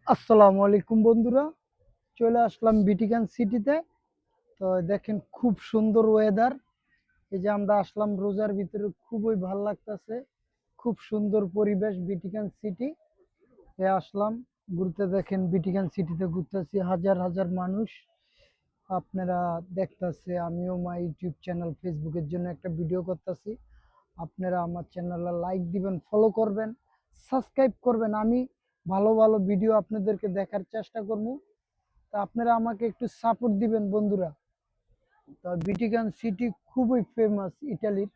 আসসালামু আলাইকুম বন্ধুরা, চলে আসলাম বিটিকান সিটিতে। তো দেখেন খুব সুন্দর ওয়েদার। এই যে আমরা আসলাম রোজার ভিতরে, খুবই ভাল লাগতেছে। খুব সুন্দর পরিবেশ বিটিকান সিটি এ আসলাম ঘুরতে। দেখেন বিটিকান সিটিতে ঘুরতেছি, হাজার হাজার মানুষ আপনারা দেখতেছে। আমিও আমার ইউটিউব চ্যানেল ফেসবুকের জন্য একটা ভিডিও করতেছি। আপনারা আমার চ্যানেলে লাইক দিবেন, ফলো করবেন, সাবস্ক্রাইব করবেন। আমি ভালো ভালো ভিডিও আপনাদেরকে দেখার চেষ্টা করব। তা আপনারা আমাকে একটু সাপোর্ট দিবেন বন্ধুরা। তো বিটিকান সিটি খুবই ফেমাস ইটালির।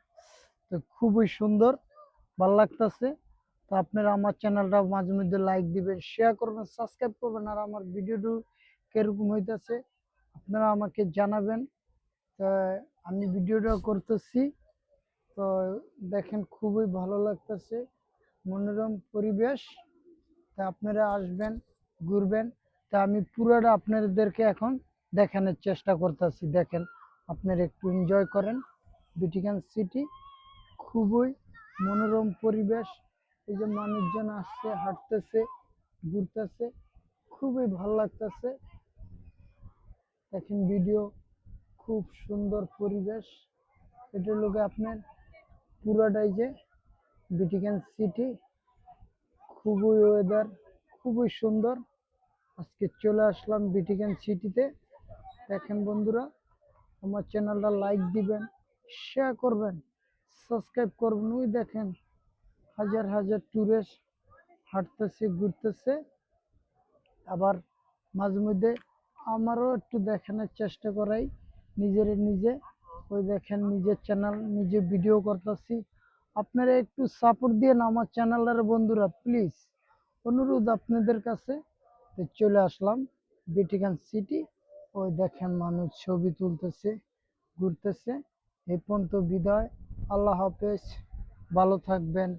তো খুবই সুন্দর, ভালো লাগতেছে। তো আপনারা আমার চ্যানেলটা মাঝে মধ্যে লাইক দিবেন, শেয়ার করবেন, সাবস্ক্রাইব করবেন। আর আমার ভিডিওটা কিরকম হইতেছে আপনারা আমাকে জানাবেন। তো আমি ভিডিওটা করতেছি। তো দেখেন খুবই ভালো লাগতেছে, মনোরম পরিবেশ। তা আপনারা আসবেন, ঘুরবেন। তা আমি পুরোটা আপনাদেরকে এখন দেখানোর চেষ্টা করতেছি। দেখেন, আপনারা একটু এনজয় করেন। বিটিকান সিটি খুবই মনোরম পরিবেশ। এই যে মানুষজন আসছে, হাঁটতেছে, ঘুরতেছে, খুবই ভালো লাগতেছে। দেখেন ভিডিও, খুব সুন্দর পরিবেশ। এটা লোকে আপনার পুরাটাই যে বিটিকান সিটি, খুবই ওয়েদার খুবই সুন্দর। আজকে চলে আসলাম বিটিকান সিটিতে। দেখেন বন্ধুরা, আমার চ্যানেলটা লাইক দিবেন, শেয়ার করবেন, সাবস্ক্রাইব করবেন। ওই দেখেন হাজার হাজার টুরিস্ট হাঁটতেছে, ঘুরতেছে। আবার মাঝে মধ্যে আমারও একটু দেখানোর চেষ্টা করাই নিজের নিজে। ওই দেখেন নিজের চ্যানেল, নিজে ভিডিও করতেছি। আপনারা একটু সাপোর্ট দিয়ে আমার চ্যানেলের বন্ধুরা, প্লিজ অনুরোধ আপনাদের কাছে। তো চলে আসলাম বিটিকান সিটি। ওই দেখেন মানুষ ছবি তুলতেছে, ঘুরতেছে। এই পর্যন্ত বিদায়, আল্লাহ হাফেজ, ভালো থাকবেন।